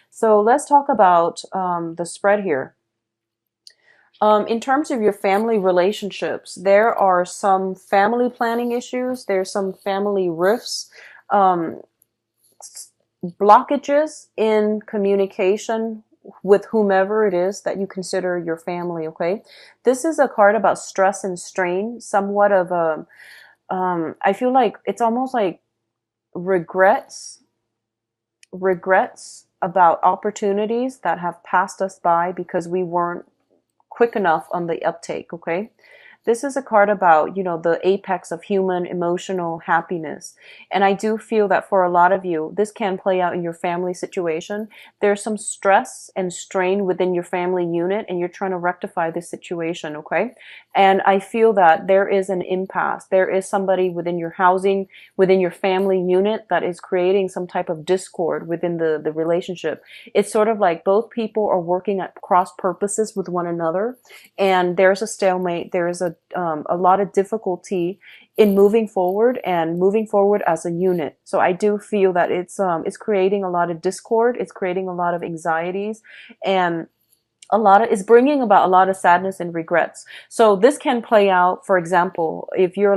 So let's talk about the spread here. In terms of your family relationships, there are some family planning issues. There's some family rifts, um, blockages in communication with whomever it is that you consider your family. Okay, this is a card about stress and strain. Somewhat of a, I feel like it's almost like regrets, regrets about opportunities that have passed us by because we weren't quick enough on the uptake, okay? This is a card about, the apex of human emotional happiness. And I do feel that for a lot of you, this can play out in your family situation. There's some stress and strain within your family unit, and you're trying to rectify this situation, okay? And I feel that there is an impasse. There is somebody within your housing, within your family unit that is creating some type of discord within the relationship. It's sort of like both people are working at cross purposes with one another, and there's a stalemate. There is a lot of difficulty in moving forward and moving forward as a unit. So I do feel that it's creating a lot of discord. It's creating a lot of anxieties, and it's bringing about a lot of sadness and regrets. So this can play out, for example, if you're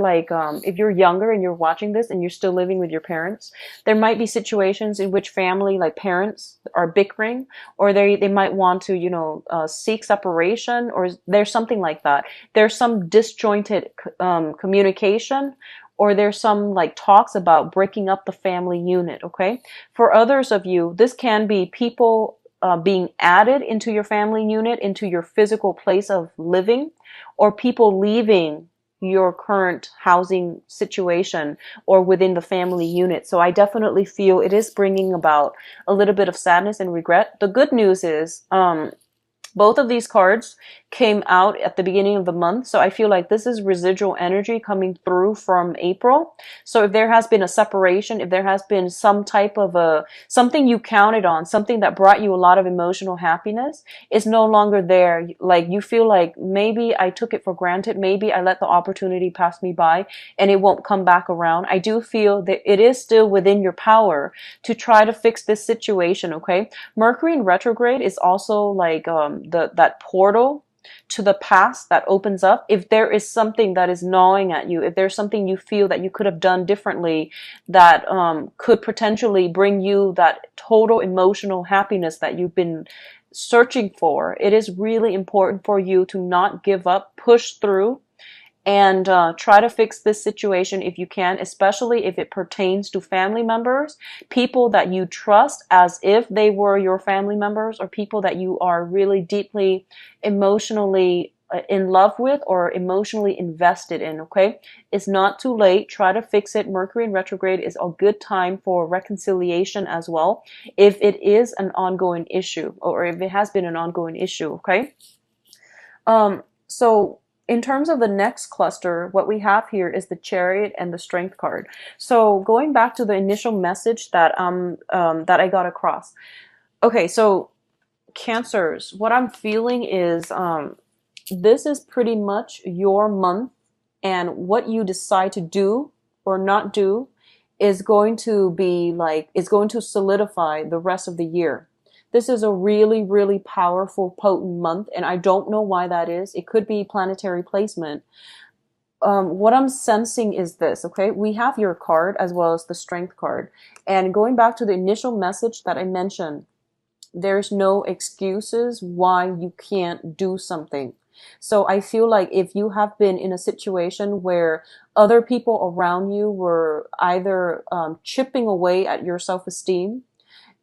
if you're younger and you're watching this and you're still living with your parents, there might be situations in which family, like parents, are bickering, or they might want to, seek separation, or there's something like that. There's some disjointed communication, or there's some like talks about breaking up the family unit. Okay. For others of you, this can be people being added into your family unit, into your physical place of living, or people leaving your current housing situation or within the family unit. So I definitely feel it is bringing about a little bit of sadness and regret. The good news is, both of these cards came out at the beginning of the month. So I feel like this is residual energy coming through from April. So if there has been a separation, if there has been some type of something you counted on, something that brought you a lot of emotional happiness, is no longer there. Like you feel like maybe I took it for granted. Maybe I let the opportunity pass me by and it won't come back around. I do feel that it is still within your power to try to fix this situation. Okay. Mercury in retrograde is also like, that portal to the past that opens up. If there is something that is gnawing at you, if there's something you feel that you could have done differently that could potentially bring you that total emotional happiness that you've been searching for, it is really important for you to not give up, push through, and try to fix this situation if you can, especially if it pertains to family members, people that you trust as if they were your family members, or people that you are really deeply emotionally in love with or emotionally invested in. Okay, it's not too late. Try to fix it. Mercury in retrograde is a good time for reconciliation as well, if it is an ongoing issue, or if it has been an ongoing issue. Okay. So in terms of the next cluster, what we have here is the Chariot and the Strength card. So going back to the initial message that that I got across. Okay, so Cancers, what I'm feeling is this is pretty much your month, and what you decide to do or not do is going to be like, is going to solidify the rest of the year. This is a really, really powerful, potent month, and I don't know why that is. It could be planetary placement. What I'm sensing is this, okay? We have your card as well as the Strength card. And going back to the initial message that I mentioned, there's no excuses why you can't do something. So I feel like if you have been in a situation where other people around you were either chipping away at your self-esteem,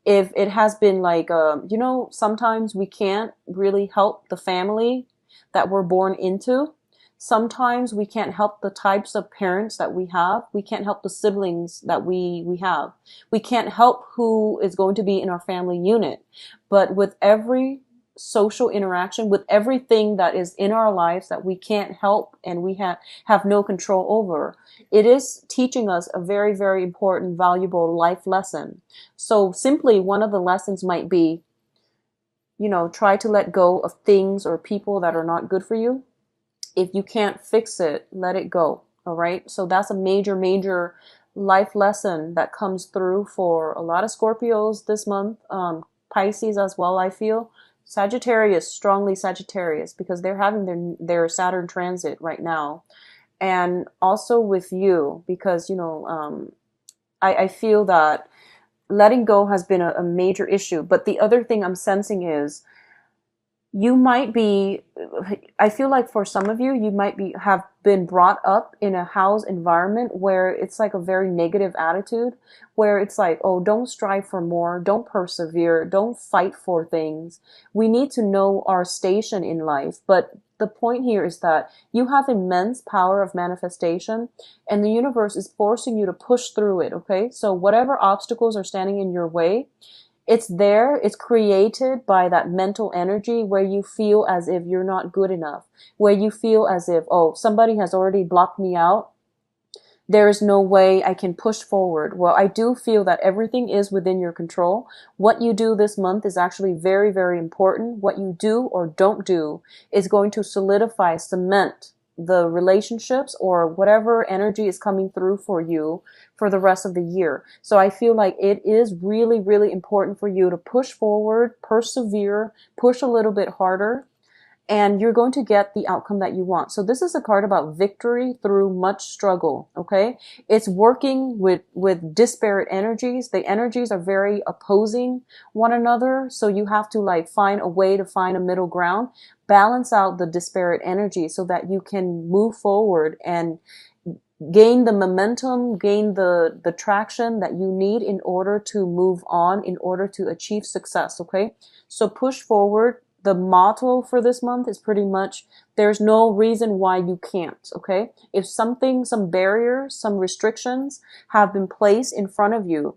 if it has been like, sometimes we can't really help the family that we're born into. Sometimes we can't help the types of parents that we have. We can't help the siblings that we have. We can't help who is going to be in our family unit. But with every social interaction, with everything that is in our lives that we can't help and we have no control over, it is teaching us a very, very important, valuable life lesson. So simply one of the lessons might be, try to let go of things or people that are not good for you. If you can't fix it, let it go. All right. So that's a major, major life lesson that comes through for a lot of Scorpios this month. Pisces as well, I feel. Sagittarius, strongly Sagittarius, because they're having their Saturn transit right now. And also with you, because, I feel that letting go has been a major issue. But the other thing I'm sensing is you might be, I feel like for some of you, you might be have been brought up in a house environment where it's like a very negative attitude, where it's like, oh, don't strive for more, don't persevere, don't fight for things. We need to know our station in life. But the point here is that you have immense power of manifestation, and the universe is forcing you to push through it, okay? So whatever obstacles are standing in your way, it's there, it's created by that mental energy where you feel as if you're not good enough, where you feel as if, oh, somebody has already blocked me out. There is no way I can push forward. Well, I do feel that everything is within your control. What you do this month is actually very, very important. What you do or don't do is going to solidify, cement the relationships or whatever energy is coming through for you for the rest of the year. So I feel like it is really, really important for you to push forward, persevere, push a little bit harder, and you're going to get the outcome that you want. So this is a card about victory through much struggle, okay? It's working with disparate energies. The energies are very opposing one another, so you have to like find a way to find a middle ground, balance out the disparate energies so that you can move forward and gain the momentum, gain the traction that you need in order to move on, in order to achieve success, okay? So push forward. The motto for this month is pretty much, there's no reason why you can't, okay? If something, some barriers, some restrictions have been placed in front of you,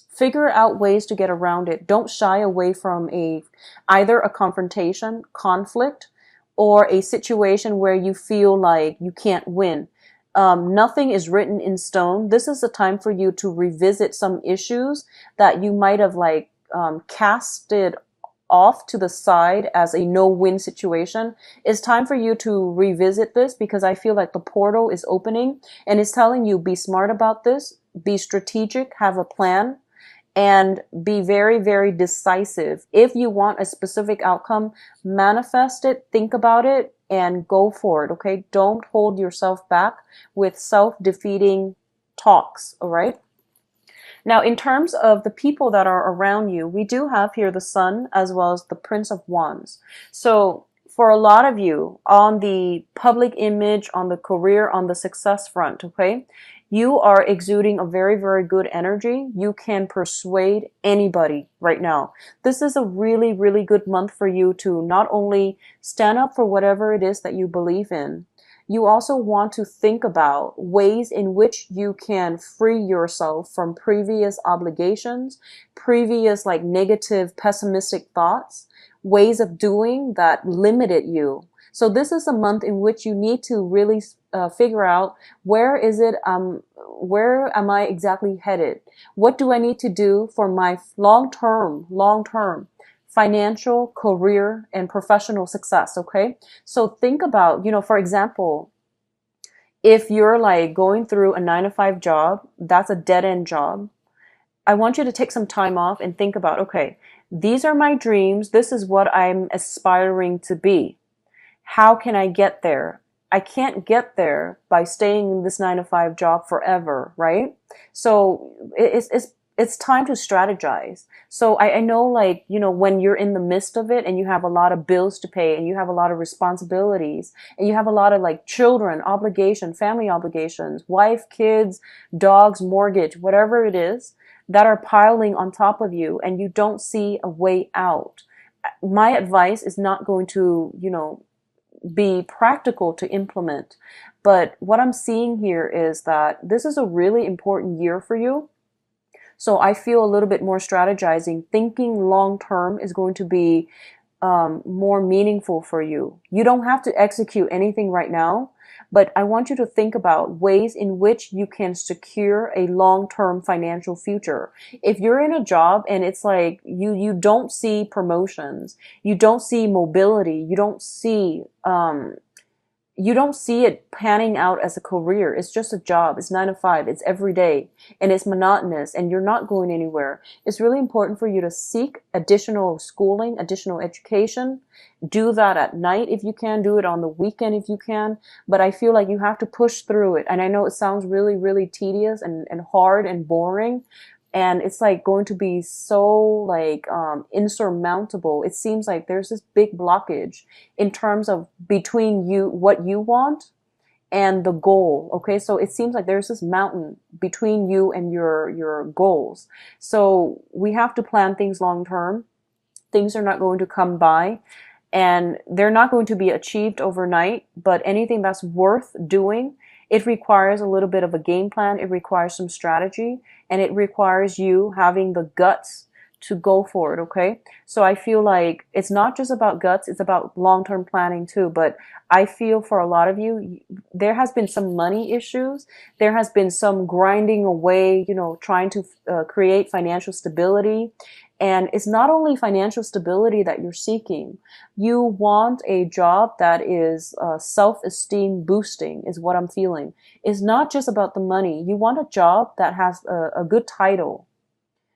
figure out ways to get around it. Don't shy away from either a confrontation, conflict, or a situation where you feel like you can't win. Nothing is written in stone. This is a time for you to revisit some issues that you might have casted off to the side as a no-win situation. It's time for you to revisit this, because I feel like the portal is opening and it's telling you, be smart about this, be strategic, have a plan, and be very, very decisive. If you want a specific outcome, manifest it, think about it, and go for it, okay? Don't hold yourself back with self-defeating talks, all right? Now, in terms of the people that are around you, we do have here the Sun as well as the Prince of Wands. So for a lot of you, on the public image, on the career, on the success front, okay, you are exuding a very, very good energy. You can persuade anybody right now. This is a really, really good month for you to not only stand up for whatever it is that you believe in, you also want to think about ways in which you can free yourself from previous obligations, previous negative, pessimistic thoughts, ways of doing that limited you. So this is a month in which you need to really figure out where am I exactly headed? What do I need to do for my long-term financial, career, and professional success, okay? So think about, for example, if you're going through a 9-to-5 job, that's a dead-end job. I want you to take some time off and think about, okay, these are my dreams. This is what I'm aspiring to be. How can I get there? I can't get there by staying in this 9-to-5 job forever, right? So it's time to strategize. So I know when you're in the midst of it and you have a lot of bills to pay and you have a lot of responsibilities and you have a lot of children, obligation, family obligations, wife, kids, dogs, mortgage, whatever it is that are piling on top of you and you don't see a way out. My advice is not going to, be practical to implement. But what I'm seeing here is that this is a really important year for you. So I feel a little bit more strategizing, thinking long term is going to be more meaningful for you. You don't have to execute anything right now, but I want you to think about ways in which you can secure a long-term financial future. If you're in a job and it's you don't see promotions, you don't see mobility, you don't see you don't see it panning out as a career. It's just a job. It's 9 to 5. It's every day and it's monotonous and you're not going anywhere. It's really important for you to seek additional schooling, additional education. Do that at night if you can. Do it on the weekend if you can. But I feel like you have to push through it. And I know it sounds really, really tedious and hard and boring. And it's like going to be so like insurmountable. It seems like there's this big blockage in terms of between you, what you want and the goal. Okay. So it seems like there's this mountain between you and your goals. So we have to plan things long term. Things are not going to come by and they're not going to be achieved overnight, but anything that's worth doing, it requires a little bit of a game plan. It requires some strategy and it requires you having the guts to go for it. Okay. So I feel like it's not just about guts. It's about long-term planning too. But I feel for a lot of you, there has been some money issues. There has been some grinding away, trying to create financial stability. And it's not only financial stability that you're seeking. You want a job that is self-esteem boosting is what I'm feeling. It's not just about the money. You want a job that has a good title.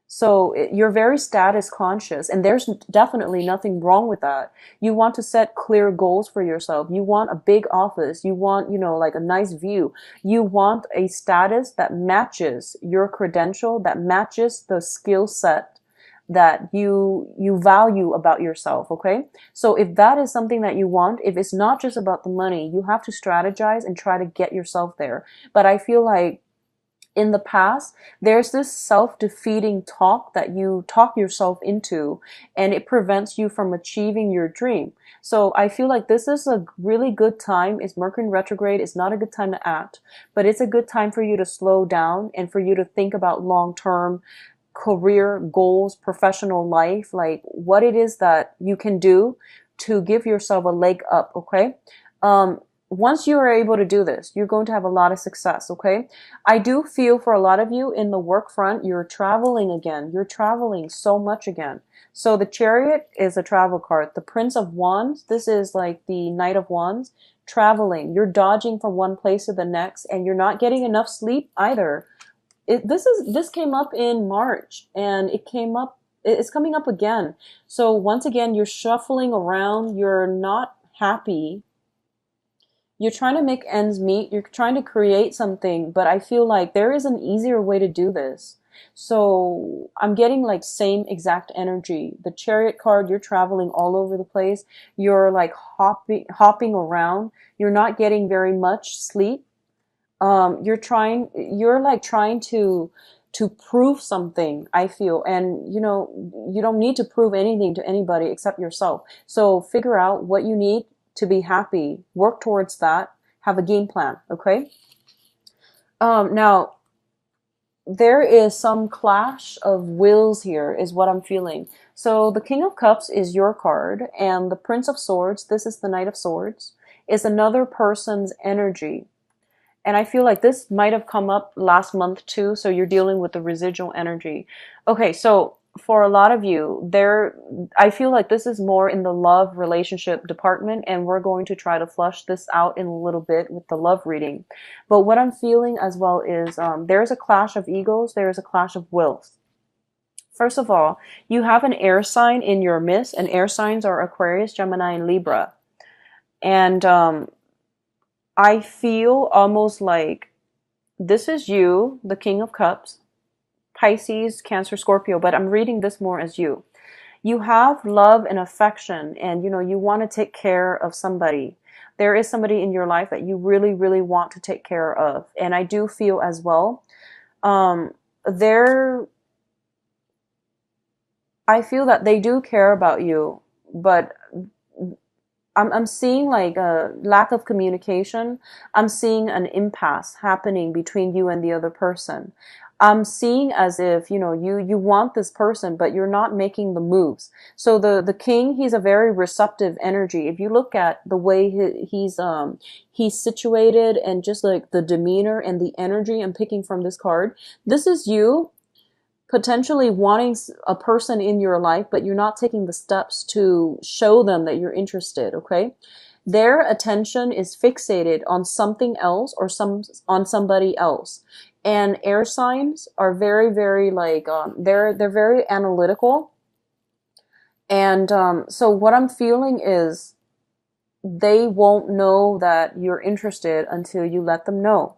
So you're very status conscious and there's definitely nothing wrong with that. You want to set clear goals for yourself. You want a big office. You want, like a nice view. You want a status that matches your credential, that matches the skill set that you value about yourself. Okay. So if that is something that you want, if it's not just about the money, you have to strategize and try to get yourself there. But I feel like in the past, there's this self-defeating talk that you talk yourself into and it prevents you from achieving your dream. So I feel like this is a really good time. It's Mercury retrograde. It's not a good time to act, but it's a good time for you to slow down and for you to think about long-term career goals, professional life, like what it is that you can do to give yourself a leg up. Okay. Once you are able to do this, you're going to have a lot of success. Okay. I do feel for a lot of you in the work front, you're traveling again. You're traveling so much again. So the Chariot is a travel card. The Prince of Wands, this is like the Knight of Wands, traveling. You're dodging from one place to the next and you're not getting enough sleep either. This came up in March and it's coming up again. So once again, you're shuffling around. You're not happy. You're trying to make ends meet. You're trying to create something, but I feel like there is an easier way to do this. So I'm getting like same exact energy. The Chariot card, you're traveling all over the place. You're like hopping around. You're not getting very much sleep. You're like trying to prove something, I feel. And, you don't need to prove anything to anybody except yourself. So figure out what you need to be happy. Work towards that. Have a game plan. Okay. Now there is some clash of wills here is what I'm feeling. So the King of Cups is your card and the Prince of Swords, this is the Knight of Swords, is another person's energy. And I feel like this might have come up last month too. So you're dealing with the residual energy. Okay. So for a lot of you I feel like this is more in the love relationship department and we're going to try to flush this out in a little bit with the love reading. But what I'm feeling as well is, there's a clash of egos. There's a clash of wills. First of all, you have an air sign in your midst and air signs are Aquarius, Gemini, and Libra. And, I feel almost like this is you, the King of Cups, Pisces, Cancer, Scorpio, but I'm reading this more as you. You have love and affection and, you want to take care of somebody. There is somebody in your life that you really, really want to take care of. And I do feel as well, I feel that they do care about you, but I'm seeing like a lack of communication. I'm seeing an impasse happening between you and the other person. I'm seeing as if, you want this person, but you're not making the moves. So the king, he's a very receptive energy. If you look at the way he's situated and just like the demeanor and the energy I'm picking from this card, this is you potentially wanting a person in your life, but you're not taking the steps to show them that you're interested. Okay. Their attention is fixated on something else or on somebody else. And air signs are very, very like they're very analytical. And so what I'm feeling is they won't know that you're interested until you let them know.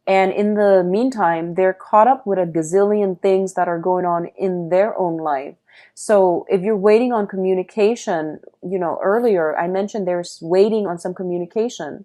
And in the meantime, they're caught up with a gazillion things that are going on in their own life. So if you're waiting on communication, earlier I mentioned there's waiting on some communication.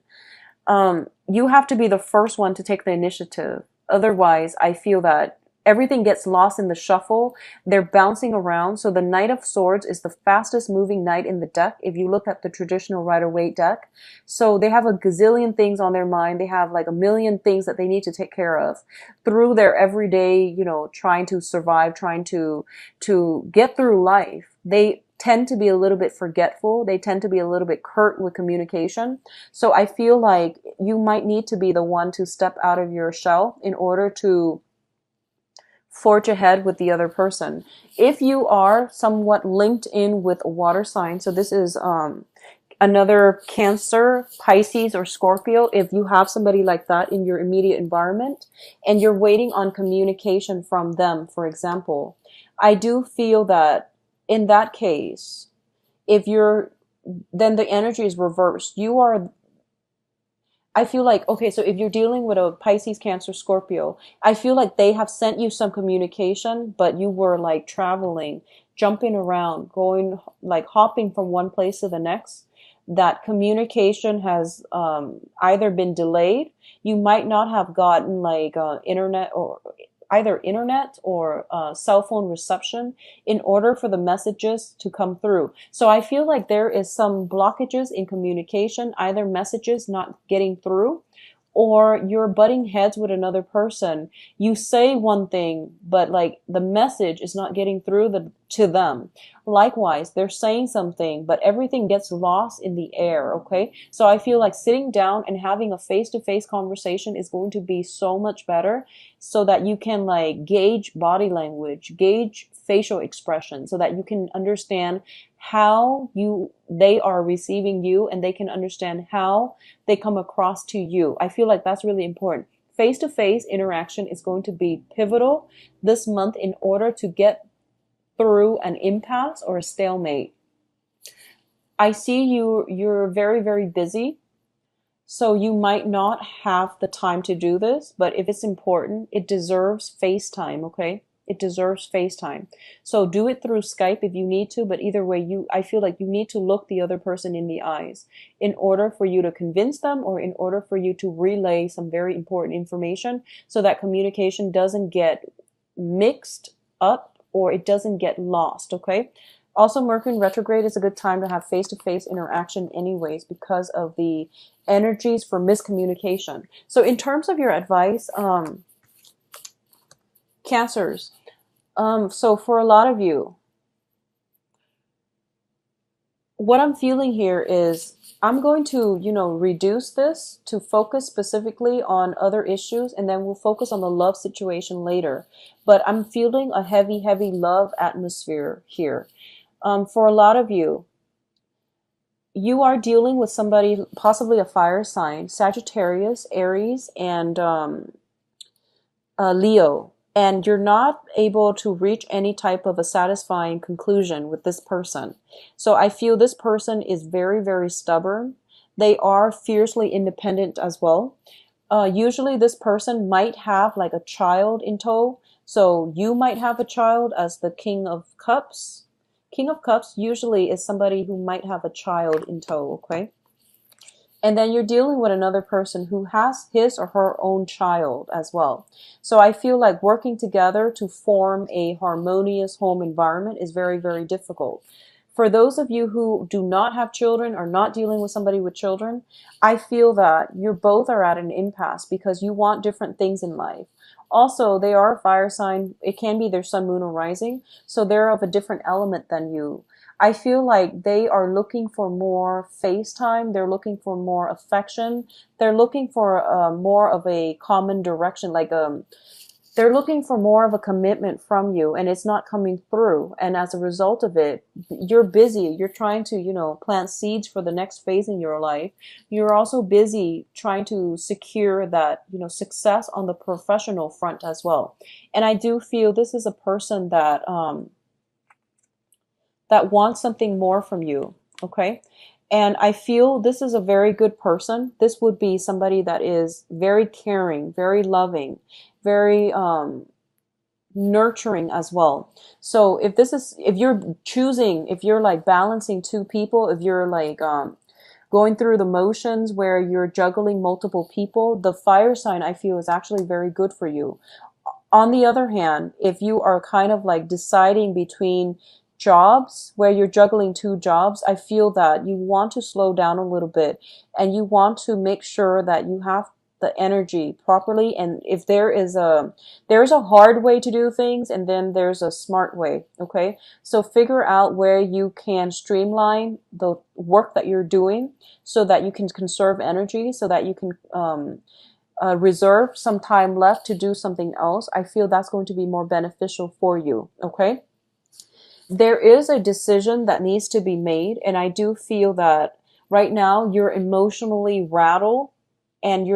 You have to be the first one to take the initiative. Otherwise, I feel that everything gets lost in the shuffle. They're bouncing around. So the Knight of Swords is the fastest moving knight in the deck if you look at the traditional Rider-Waite deck. So they have a gazillion things on their mind. They have like a million things that they need to take care of through their everyday, trying to survive, trying to get through life. They tend to be a little bit forgetful. They tend to be a little bit curt with communication. So I feel like you might need to be the one to step out of your shell in order to forge ahead with the other person. If you are somewhat linked in with a water sign, so this is another Cancer, Pisces, or Scorpio, if you have somebody like that in your immediate environment and you're waiting on communication from them, for example, I do feel that in that case, then the energy is reversed. I feel like, okay, so if you're dealing with a Pisces, Cancer, Scorpio, I feel like they have sent you some communication, but you were like traveling, jumping around, going, like hopping from one place to the next. That communication has either been delayed. You might not have gotten like internet or either internet or cell phone reception in order for the messages to come through. So I feel like there is some blockages in communication, either messages not getting through or you're butting heads with another person. You say one thing, but like the message is not getting through to them. Likewise, they're saying something, but everything gets lost in the air, okay? So I feel like sitting down and having a face-to-face conversation is going to be so much better so that you can like gauge body language, gauge facial expression so that you can understand how they are receiving you and they can understand how they come across to you. I feel like that's really important. Face-to-face interaction is going to be pivotal this month in order to get through an impasse or a stalemate. I see you're very, very busy, so you might not have the time to do this, but if it's important, it deserves FaceTime, okay? It deserves FaceTime. So do it through Skype if you need to, but either way, I feel like you need to look the other person in the eyes in order for you to convince them or in order for you to relay some very important information so that communication doesn't get mixed up or it doesn't get lost, okay? Also, Mercury in retrograde is a good time to have face-to-face interaction anyways because of the energies for miscommunication. So in terms of your advice, Cancers, so for a lot of you, what I'm feeling here is I'm going to, reduce this to focus specifically on other issues, and then we'll focus on the love situation later. But I'm feeling a heavy, heavy love atmosphere here. For a lot of you, you are dealing with somebody, possibly a fire sign, Sagittarius, Aries, and Leo. And you're not able to reach any type of a satisfying conclusion with this person. So I feel this person is very, very stubborn. They are fiercely independent as well. Usually this person might have like a child in tow. So you might have a child as the King of Cups. King of Cups usually is somebody who might have a child in tow, okay? And then you're dealing with another person who has his or her own child as well. So I feel like working together to form a harmonious home environment is very, very difficult. For those of you who do not have children or not dealing with somebody with children, I feel that you both are at an impasse because you want different things in life. Also, they are a fire sign. It can be their sun, moon, or rising. So they're of a different element than you. I feel like they are looking for more FaceTime. They're looking for more affection. They're looking for more of a common direction. Like they're they're looking for more of a commitment from you, and it's not coming through. And as a result of it, you're busy. You're trying to, plant seeds for the next phase in your life. You're also busy trying to secure that, success on the professional front as well. And I do feel this is a person that wants something more from you. Okay. And I feel this is a very good person. This would be somebody that is very caring, very loving, very nurturing as well. So if you're like balancing two people, if you're like going through the motions where you're juggling multiple people, the fire sign I feel is actually very good for you. On the other hand, if you are kind of like deciding between jobs where you're juggling two jobs, I feel that you want to slow down a little bit and you want to make sure that you have the energy properly. And if there's a hard way to do things, and then there's a smart way. Okay. So figure out where you can streamline the work that you're doing so that you can conserve energy, so that you can, reserve some time left to do something else. I feel that's going to be more beneficial for you. Okay. There is a decision that needs to be made. And I do feel that right now you're emotionally rattled and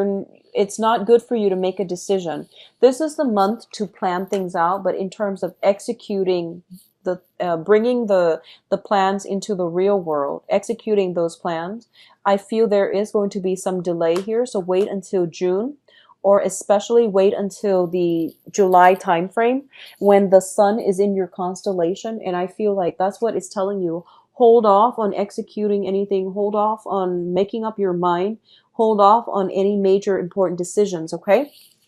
it's not good for you to make a decision. This is the month to plan things out, but in terms of executing bringing the plans into the real world, executing those plans, I feel there is going to be some delay here. So wait until June, or especially wait until the July timeframe when the sun is in your constellation. And I feel like that's what it's telling you. Hold off on executing anything. Hold off on making up your mind. Hold off on any major important decisions, okay?